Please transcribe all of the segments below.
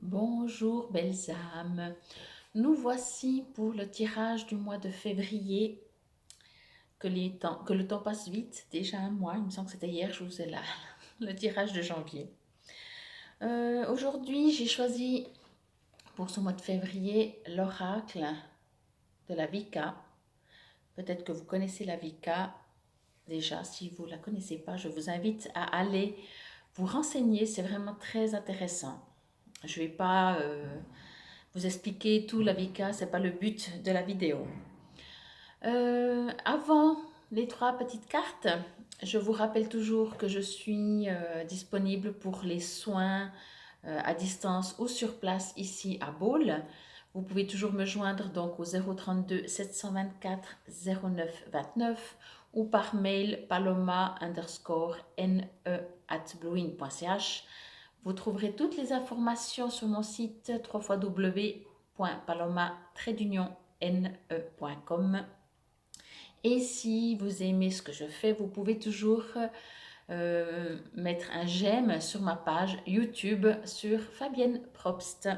Bonjour belles âmes, nous voici pour le tirage du mois de février, que le temps passe vite, déjà un mois, il me semble que c'était hier, je vous ai là, le tirage de janvier. Aujourd'hui j'ai choisi pour ce mois de février l'oracle de la Vika. Peut-être que vous connaissez la Vika déjà, si vous ne la connaissez pas, je vous invite à aller vous renseigner, c'est vraiment très intéressant. Je ne vais pas vous expliquer tout la Vika, ce n'est pas le but de la vidéo. Avant les trois petites cartes, je vous rappelle toujours que je suis disponible pour les soins à distance ou sur place ici à Baule. Vous pouvez toujours me joindre donc au 032 724 09 29 ou par mail paloma_ne@bluein.ch. Vous trouverez toutes les informations sur mon site www.paloma-ne.com. Et si vous aimez ce que je fais, vous pouvez toujours mettre un j'aime sur ma page YouTube sur Fabienne Probst.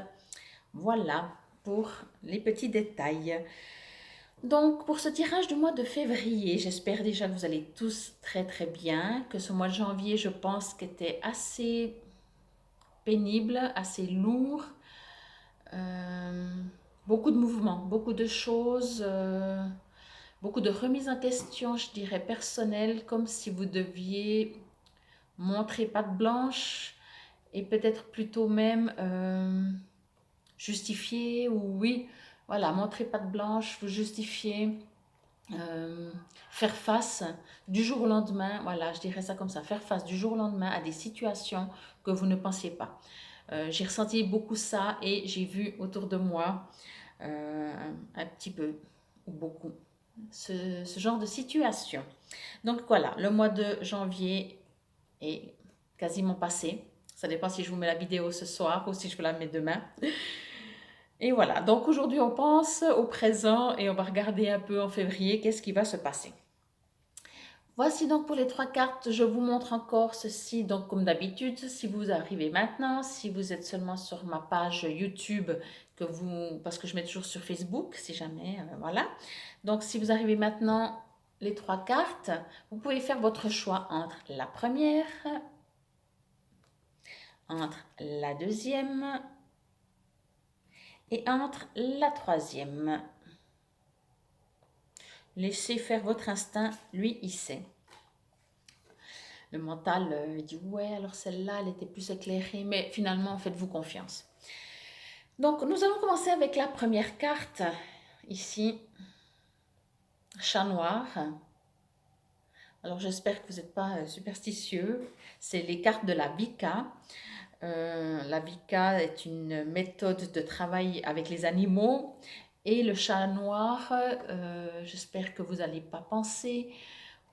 Voilà pour les petits détails. Donc pour ce tirage du mois de février, j'espère déjà que vous allez tous très bien, que ce mois de janvier, je pense qu'était assez pénible, assez lourd, beaucoup de mouvements, beaucoup de choses, beaucoup de remises en question, je dirais personnelles, comme si vous deviez montrer patte blanche et peut-être plutôt même justifier, ou oui, voilà, montrer patte blanche, vous justifier, faire face du jour au lendemain, voilà, je dirais ça comme ça, faire face du jour au lendemain à des situations que vous ne pensiez pas. J'ai ressenti beaucoup ça et j'ai vu autour de moi un petit peu ou beaucoup ce genre de situation. Donc voilà, le mois de janvier est quasiment passé. Ça dépend si je vous mets la vidéo ce soir ou si je vous la mets demain. Et voilà, donc aujourd'hui on pense au présent et on va regarder un peu en février qu'est-ce qui va se passer. Voici donc pour les trois cartes, je vous montre encore ceci, donc comme d'habitude, si vous arrivez maintenant, si vous êtes seulement sur ma page YouTube, parce que je mets toujours sur Facebook, si jamais, voilà. Donc si vous arrivez maintenant, les trois cartes, vous pouvez faire votre choix entre la première, entre la deuxième et entre la troisième. Laissez faire votre instinct, lui il sait. Le mental dit ouais, alors celle-là elle était plus éclairée, mais finalement faites-vous confiance. Donc nous allons commencer avec la première carte ici, chat noir. Alors j'espère que vous n'êtes pas superstitieux. C'est les cartes de la Vika. La Vika est une méthode de travail avec les animaux. Et le chat noir, j'espère que vous n'allez pas penser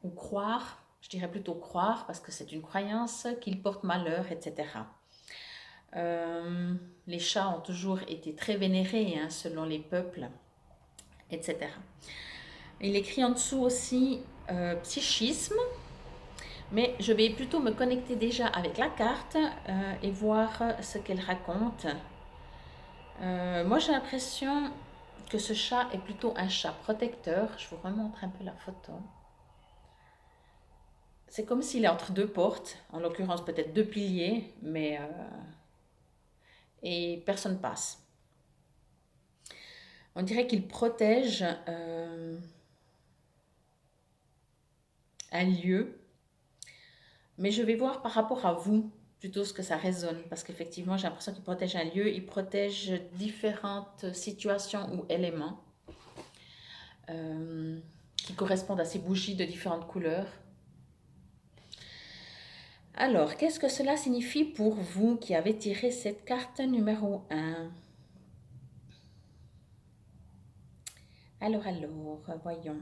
ou croire, je dirais plutôt croire parce que c'est une croyance, qu'il porte malheur, etc. Les chats ont toujours été très vénérés selon les peuples, etc. Il écrit en dessous aussi psychisme, mais je vais plutôt me connecter déjà avec la carte et voir ce qu'elle raconte. Moi j'ai l'impression que ce chat est plutôt un chat protecteur. Je vous remontre un peu la photo. C'est comme s'il est entre deux portes, en l'occurrence peut-être deux piliers, mais et personne passe. On dirait qu'il protège un lieu, mais je vais voir par rapport à vous plutôt ce que ça résonne, parce qu'effectivement j'ai l'impression qu'il protège un lieu, il protège différentes situations ou éléments qui correspondent à ces bougies de différentes couleurs. Alors, qu'est-ce que cela signifie pour vous qui avez tiré cette carte numéro 1? Alors, voyons.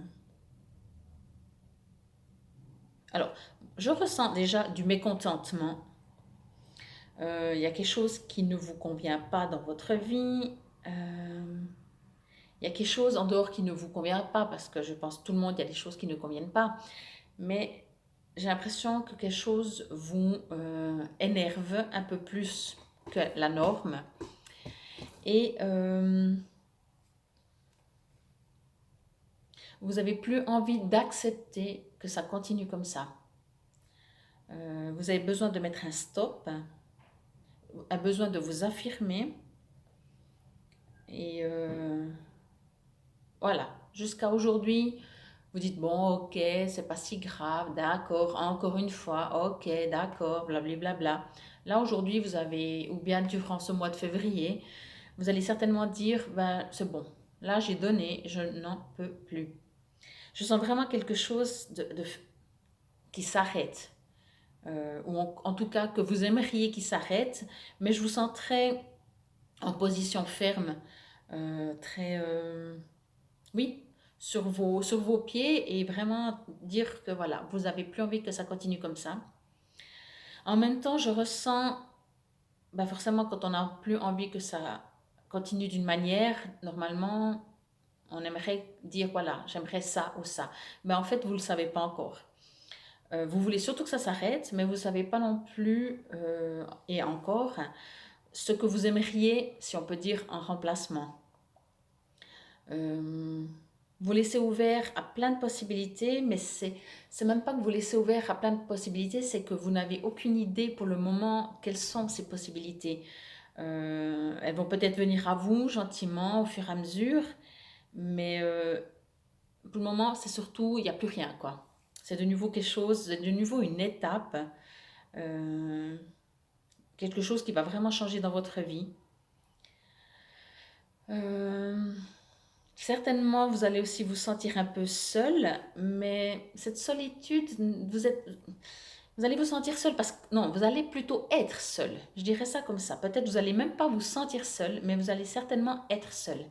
Alors, je ressens déjà du mécontentement. Il y a quelque chose qui ne vous convient pas dans votre vie. Il y a quelque chose en dehors qui ne vous convient pas, parce que je pense que tout le monde, il y a des choses qui ne conviennent pas. Mais j'ai l'impression que quelque chose vous énerve un peu plus que la norme. Et vous n'avez plus envie d'accepter que ça continue comme ça. Vous avez besoin de mettre un stop, un besoin de vous affirmer. Et voilà, jusqu'à aujourd'hui, vous dites, bon, ok, c'est pas si grave, d'accord, encore une fois, ok, d'accord, blablabla. Là, aujourd'hui, vous avez, ou bien durant ce mois de février, vous allez certainement dire, ben, c'est bon, là, j'ai donné, je n'en peux plus. Je sens vraiment quelque chose qui s'arrête, ou en tout cas que vous aimeriez qu'il s'arrête, mais je vous sens très en position ferme, très, oui, sur vos pieds et vraiment dire que voilà, vous n'avez plus envie que ça continue comme ça. En même temps, je ressens, bah forcément, quand on n'a plus envie que ça continue d'une manière, normalement, on aimerait dire voilà, j'aimerais ça ou ça. Mais en fait, vous ne le savez pas encore. Vous voulez surtout que ça s'arrête, mais vous ne savez pas non plus, et encore, ce que vous aimeriez, si on peut dire, en remplacement. Euh, vous laissez ouvert à plein de possibilités, mais c'est même pas que vous laissez ouvert à plein de possibilités, c'est que vous n'avez aucune idée pour le moment quelles sont ces possibilités. Elles vont peut-être venir à vous gentiment au fur et à mesure, mais pour le moment, c'est surtout, il n'y a plus rien, quoi. C'est de nouveau quelque chose, c'est de nouveau une étape, euh, quelque chose qui va vraiment changer dans votre vie. Euh, Certainement, vous allez aussi vous sentir un peu seul, mais cette solitude, vous allez vous sentir seul parce que, non, vous allez plutôt être seul. Je dirais ça comme ça. Peut-être vous allez même pas vous sentir seul, mais vous allez certainement être seul.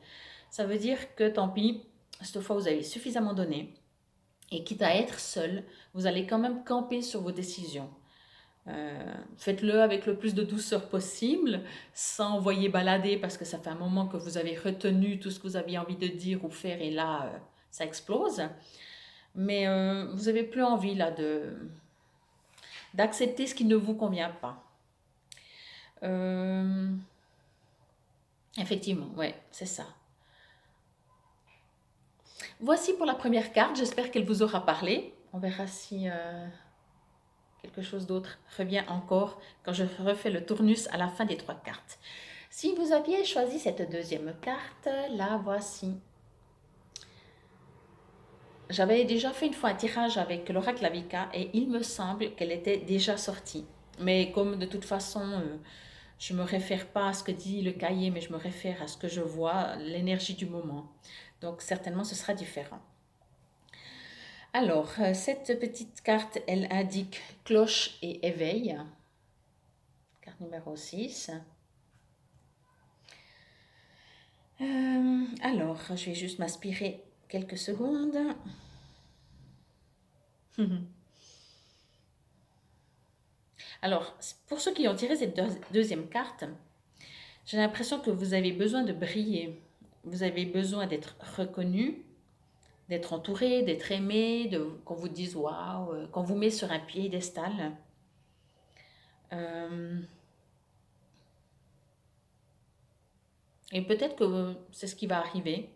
Ça veut dire que tant pis, cette fois vous avez suffisamment donné, et quitte à être seul, vous allez quand même camper sur vos décisions. Faites-le avec le plus de douceur possible, sans envoyer balader parce que ça fait un moment que vous avez retenu tout ce que vous aviez envie de dire ou faire et là, ça explose. Mais vous n'avez plus envie là d'accepter ce qui ne vous convient pas. Euh, Effectivement, ouais, c'est ça. Voici pour la première carte, j'espère qu'elle vous aura parlé. On verra si quelque chose d'autre revient encore quand je refais le tournus à la fin des 3 cartes. Si vous aviez choisi cette deuxième carte, la voici. J'avais déjà fait une fois un tirage avec l'oracle Avika et il me semble qu'elle était déjà sortie. Mais comme de toute façon, je ne me réfère pas à ce que dit le cahier, mais je me réfère à ce que je vois, l'énergie du moment. Donc certainement ce sera différent. Alors, cette petite carte, elle indique cloche et éveil. Carte numéro 6. Alors, je vais juste m'aspirer quelques secondes. Alors, pour ceux qui ont tiré cette deuxième carte, j'ai l'impression que vous avez besoin de briller. Vous avez besoin d'être reconnu, d'être entouré, d'être aimé, qu'on vous dise waouh, qu'on vous met sur un piédestal. Euh, et peut-être que c'est ce qui va arriver.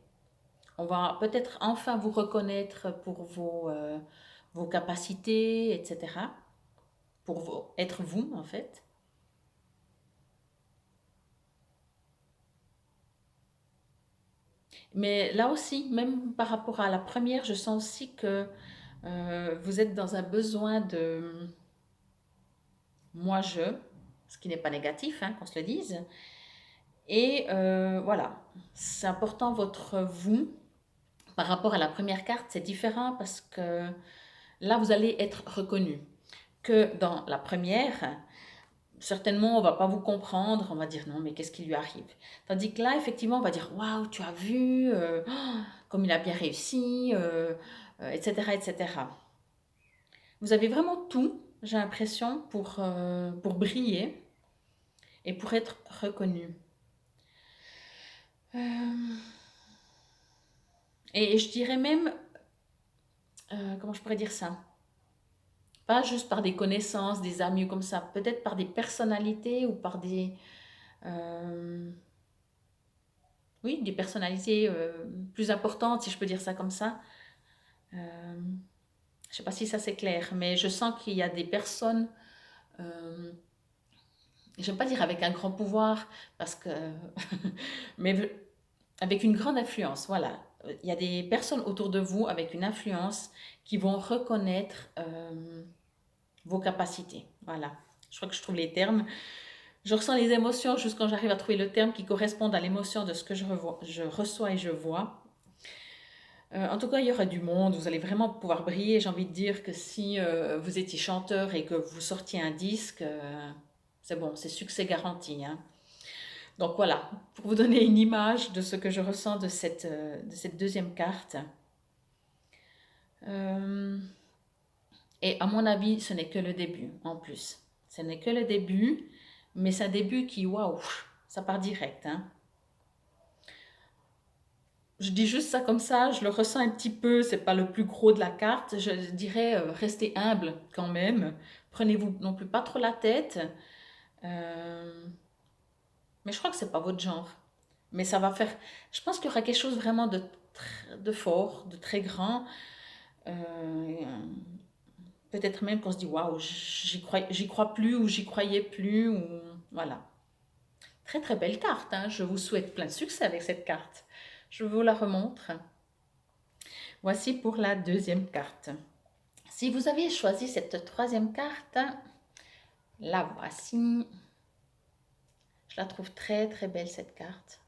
On va peut-être enfin vous reconnaître pour vos capacités, etc. Pour être vous, en fait. Mais là aussi, même par rapport à la première, je sens aussi que vous êtes dans un besoin de moi-je, ce qui n'est pas négatif, hein, qu'on se le dise. Et voilà, c'est important votre vous. Par rapport à la première carte, c'est différent parce que là, vous allez être reconnu. Que dans la première, certainement, on va pas vous comprendre, on va dire non, mais qu'est-ce qui lui arrive? Tandis que là, effectivement, on va dire waouh, tu as vu, comme il a bien réussi, etc., etc. Vous avez vraiment tout, j'ai l'impression, pour briller et pour être reconnu. Euh, et je dirais même, comment je pourrais dire ça? Pas juste par des connaissances, des amis ou comme ça, peut-être par des personnalités ou par des... euh, oui, des personnalités plus importantes, si je peux dire ça comme ça. Euh, je ne sais pas si ça c'est clair, mais je sens qu'il y a des personnes, euh, j'aime pas dire avec un grand pouvoir, parce que, mais avec une grande influence, voilà. Il y a des personnes autour de vous avec une influence qui vont reconnaître vos capacités. Voilà. Je crois que je trouve les termes. Je ressens les émotions juste quand j'arrive à trouver le terme qui correspond à l'émotion de ce que je reçois et je vois. En tout cas, il y aura du monde, vous allez vraiment pouvoir briller. J'ai envie de dire que si vous étiez chanteur et que vous sortiez un disque, c'est bon, c'est succès garanti, hein. Donc voilà, pour vous donner une image de ce que je ressens de cette deuxième carte. Euh, et à mon avis, ce n'est que le début en plus. Ce n'est que le début, mais c'est un début qui, waouh, ça part direct, hein. Je dis juste ça comme ça, je le ressens un petit peu, c'est pas le plus gros de la carte. Je dirais restez humble quand même. Prenez-vous non plus pas trop la tête. Euh, mais je crois que c'est pas votre genre. Mais ça va faire. Je pense qu'il y aura quelque chose vraiment de fort, de très grand. Euh, Peut-être même qu'on se dit waouh, j'y crois plus ou j'y croyais plus. Ou... Voilà. Très très belle carte, hein. Je vous souhaite plein de succès avec cette carte. Je vous la remontre. Voici pour la deuxième carte. Si vous aviez choisi cette troisième carte, la voici. Je la trouve très très belle cette carte.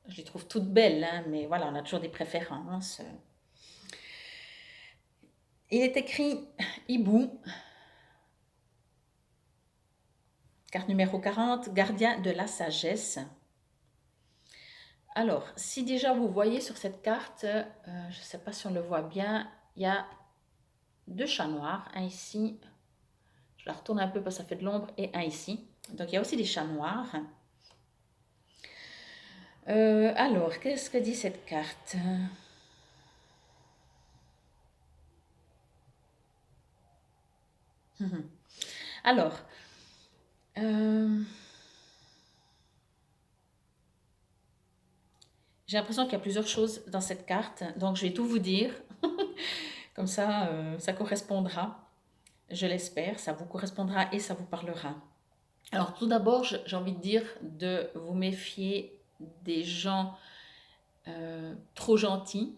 Je les trouve toutes belles, hein, mais voilà, on a toujours des préférences. Il est écrit Hibou, carte numéro 40, gardien de la sagesse. Alors, si déjà vous voyez sur cette carte, je ne sais pas si on le voit bien, il y a deux chats noirs, un ici, je la retourne un peu parce que ça fait de l'ombre, et un ici. Donc il y a aussi des chats noirs. Alors, qu'est-ce que dit cette carte? Alors, euh, j'ai l'impression qu'il y a plusieurs choses dans cette carte, donc je vais tout vous dire. Comme ça, ça correspondra, je l'espère, ça vous correspondra et ça vous parlera. Alors tout d'abord, j'ai envie de dire de vous méfier des gens trop gentils.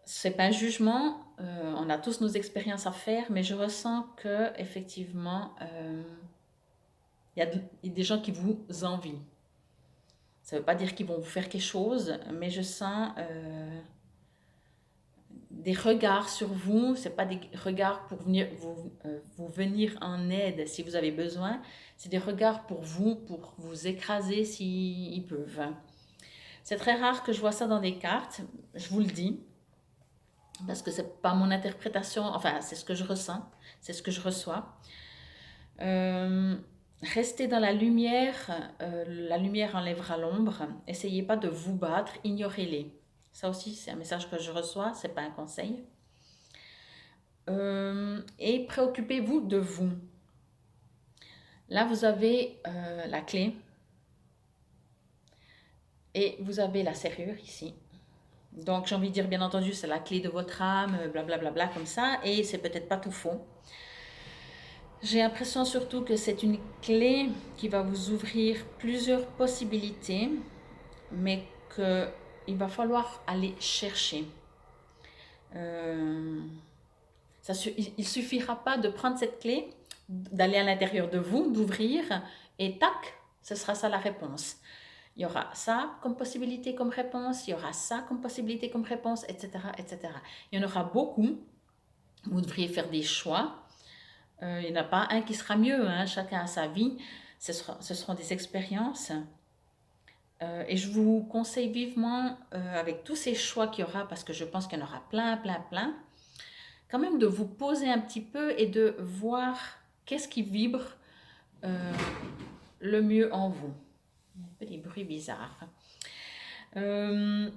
C'est pas un jugement, on a tous nos expériences à faire, mais je ressens que effectivement, il y a des gens qui vous envient. Ça ne veut pas dire qu'ils vont vous faire quelque chose, mais je sens des regards sur vous. C'est pas des regards pour venir vous venir en aide si vous avez besoin. C'est des regards pour vous écraser s'ils peuvent. C'est très rare que je vois ça dans des cartes, je vous le dis, parce que c'est pas mon interprétation, enfin c'est ce que je ressens, c'est ce que je reçois. Euh, Restez dans la lumière enlèvera l'ombre. Essayez pas de vous battre, ignorez-les. Ça aussi, c'est un message que je reçois, c'est pas un conseil. Et préoccupez-vous de vous. Là, vous avez la clé et vous avez la serrure ici. Donc, j'ai envie de dire, bien entendu, c'est la clé de votre âme, blablabla, bla, bla, bla, comme ça, et c'est peut-être pas tout faux. J'ai l'impression surtout que c'est une clé qui va vous ouvrir plusieurs possibilités, mais qu'il va falloir aller chercher. Euh, il ne suffira pas de prendre cette clé, d'aller à l'intérieur de vous, d'ouvrir, et tac, ce sera ça la réponse. Il y aura ça comme possibilité comme réponse, il y aura ça comme possibilité comme réponse, etc., etc. Il y en aura beaucoup. Vous devriez faire des choix. Il n'y en a pas un qui sera mieux, hein, chacun a sa vie. Ce seront des expériences. Et je vous conseille vivement, avec tous ces choix qu'il y aura, parce que je pense qu'il y en aura plein, plein, plein, quand même de vous poser un petit peu et de voir qu'est-ce qui vibre euh, le mieux en vous. Un peu des bruits bizarres. C'est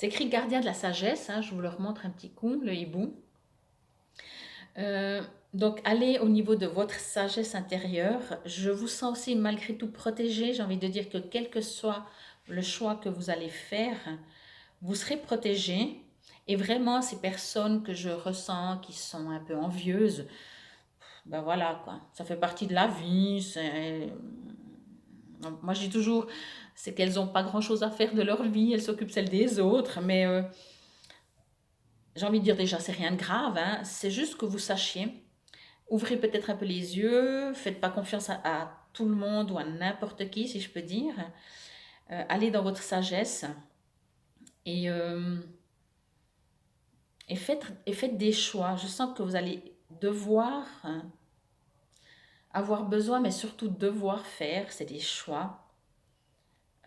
écrit gardien de la sagesse, hein, je vous le remontre un petit coup, le hibou. Donc, allez au niveau de votre sagesse intérieure. Je vous sens aussi malgré tout protégé. J'ai envie de dire que quel que soit le choix que vous allez faire, vous serez protégé. Et vraiment, ces personnes que je ressens qui sont un peu envieuses, ben voilà quoi, ça fait partie de la vie. Moi, je dis toujours, c'est qu'elles n'ont pas grand-chose à faire de leur vie, elles s'occupent celles des autres, mais j'ai envie de dire déjà, c'est rien de grave, hein. C'est juste que vous sachiez. Ouvrez peut-être un peu les yeux, faites pas confiance à tout le monde ou à n'importe qui, si je peux dire. Allez dans votre sagesse et, euh, et faites des choix. Je sens que vous allez devoir avoir besoin, mais surtout devoir faire, c'est des choix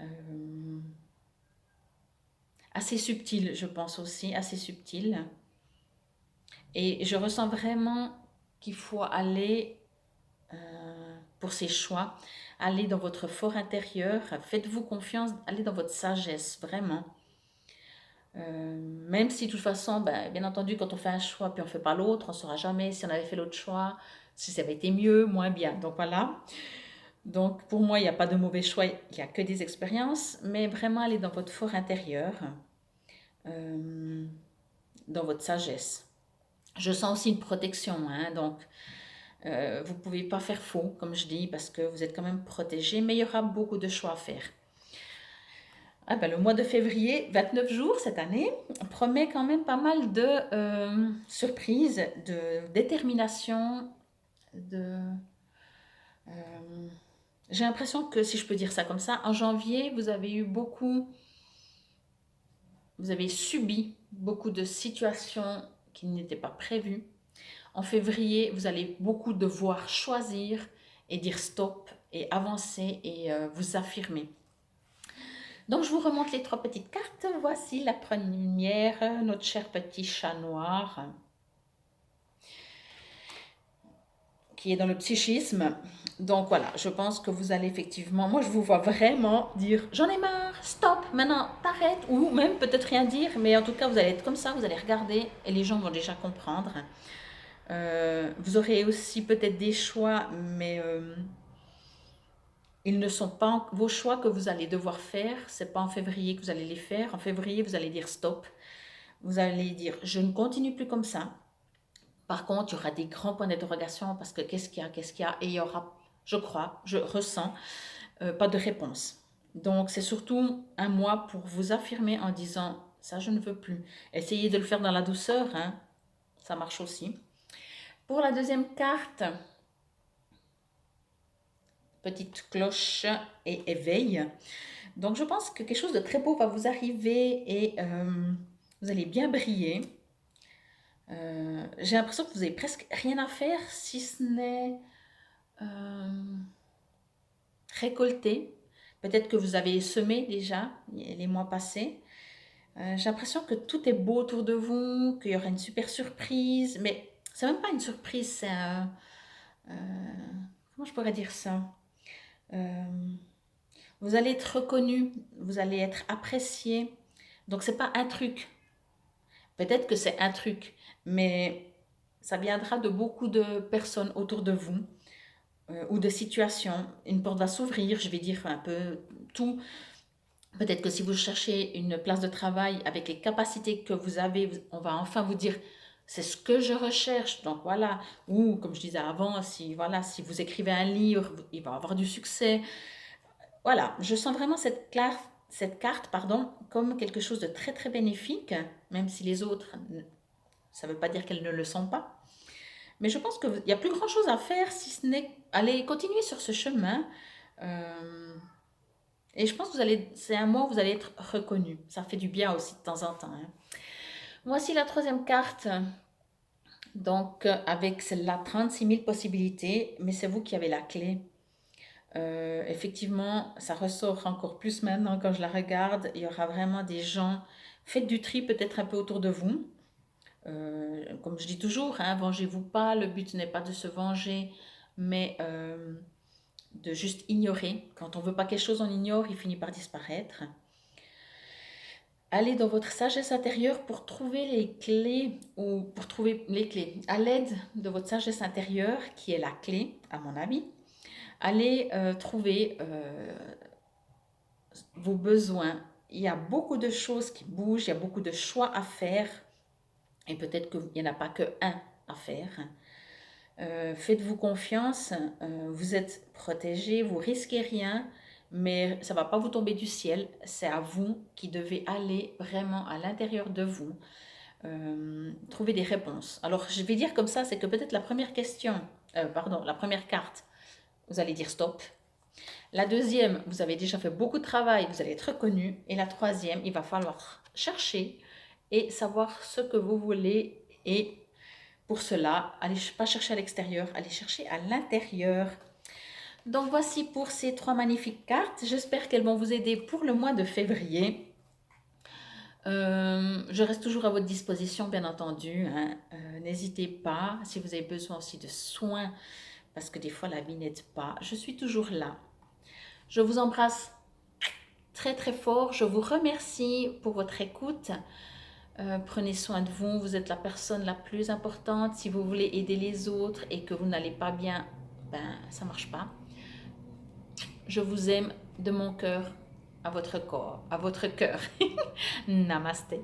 euh, assez subtils, je pense aussi, assez subtils. Et je ressens vraiment qu'il faut aller pour ces choix. Allez dans votre fort intérieur, faites-vous confiance, allez dans votre sagesse, vraiment. Même si de toute façon, ben, bien entendu, quand on fait un choix puis on ne fait pas l'autre, on ne saura jamais si on avait fait l'autre choix, si ça avait été mieux, moins bien. Donc voilà. Donc pour moi, il n'y a pas de mauvais choix, il n'y a que des expériences, mais vraiment allez dans votre fort intérieur, euh, dans votre sagesse. Je sens aussi une protection, hein, donc vous ne pouvez pas faire faux, comme je dis, parce que vous êtes quand même protégé, mais il y aura beaucoup de choix à faire. Ah ben, le mois de février, 29 jours cette année, promet quand même pas mal de surprises, de détermination, de... euh, j'ai l'impression que, si je peux dire ça comme ça, en janvier, vous avez subi beaucoup de situations qui n'étaient pas prévues. En février, vous allez beaucoup devoir choisir et dire stop et avancer et vous affirmer. Donc, je vous remonte les trois petites cartes. Voici la première, notre cher petit chat noir, qui est dans le psychisme. Donc, voilà, je pense que vous allez effectivement, moi, je vous vois vraiment dire, j'en ai marre, stop, maintenant, t'arrêtes, ou même peut-être rien dire, mais en tout cas, vous allez être comme ça, vous allez regarder, et les gens vont déjà comprendre. Vous aurez aussi peut-être des choix, mais ils ne sont pas vos choix que vous allez devoir faire. C'est pas en février que vous allez les faire. En février, vous allez dire stop. Vous allez dire je ne continue plus comme ça. Par contre, il y aura des grands points d'interrogation parce que qu'est-ce qu'il y a, et il y aura, je crois, je ressens pas de réponse. Donc c'est surtout un mois pour vous affirmer en disant ça je ne veux plus. Essayez de le faire dans la douceur, hein. Ça marche aussi. Pour la deuxième carte, petite cloche et éveil. Donc je pense que quelque chose de très beau va vous arriver et vous allez bien briller. J'ai l'impression que vous avez presque rien à faire si ce n'est récolter. Peut-être que vous avez semé déjà les mois passés. J'ai l'impression que tout est beau autour de vous, qu'il y aura une super surprise, mais c'est même pas une surprise, c'est un... comment je pourrais dire ça? Euh, Vous allez être reconnu, vous allez être apprécié. Donc c'est pas un truc. Peut-être que c'est un truc, mais ça viendra de beaucoup de personnes autour de vous ou de situations. Une porte va s'ouvrir, je vais dire un peu tout. Peut-être que si vous cherchez une place de travail avec les capacités que vous avez, on va enfin vous dire c'est ce que je recherche. Donc voilà. Ou comme je disais avant, si voilà, si vous écrivez un livre, il va avoir du succès. Voilà, je sens vraiment cette carte, pardon, comme quelque chose de très très bénéfique, même si les autres, ça ne veut pas dire qu'elles ne le sont pas. Mais je pense qu'il n'y a plus grand chose à faire si ce n'est aller continuer sur ce chemin. Euh, et je pense que c'est un mois où vous allez être reconnu. Ça fait du bien aussi de temps en temps, hein. Voici la troisième carte. Donc, avec celle-là, 36 000 possibilités, mais c'est vous qui avez la clé. Effectivement, ça ressort encore plus maintenant quand je la regarde. Il y aura vraiment des gens. Faites du tri peut-être un peu autour de vous. Comme je dis toujours, hein, vengez-vous pas. Le but n'est pas de se venger, mais de juste ignorer. Quand on veut pas quelque chose, on ignore, il finit par disparaître. Allez dans votre sagesse intérieure pour trouver les clés ou pour trouver les clés. À l'aide de votre sagesse intérieure, qui est la clé, à mon avis, allez trouver vos besoins. Il y a beaucoup de choses qui bougent, il y a beaucoup de choix à faire et peut-être qu'il n'y en a pas que un à faire. Faites-vous confiance, vous êtes protégé, vous risquez rien, mais ça ne va pas vous tomber du ciel. C'est à vous qui devez aller vraiment à l'intérieur de vous, trouver des réponses. Alors, je vais dire comme ça, c'est que peut-être la première question, pardon, la première carte, vous allez dire stop. La deuxième, vous avez déjà fait beaucoup de travail, vous allez être reconnu. Et la troisième, il va falloir chercher et savoir ce que vous voulez. Et pour cela, allez pas chercher à l'extérieur, allez chercher à l'intérieur. Donc voici pour ces 3 magnifiques cartes. J'espère qu'elles vont vous aider pour le mois de février. Je reste toujours à votre disposition, bien entendu, hein. N'hésitez pas, si vous avez besoin aussi de soins, parce que des fois la vie n'aide pas, je suis toujours là. Je vous embrasse très très fort. Je vous remercie pour votre écoute. Prenez soin de vous. Vous êtes la personne la plus importante. Si vous voulez aider les autres et que vous n'allez pas bien, ben ça marche pas. Je vous aime de mon cœur à votre corps, à votre cœur. Namasté.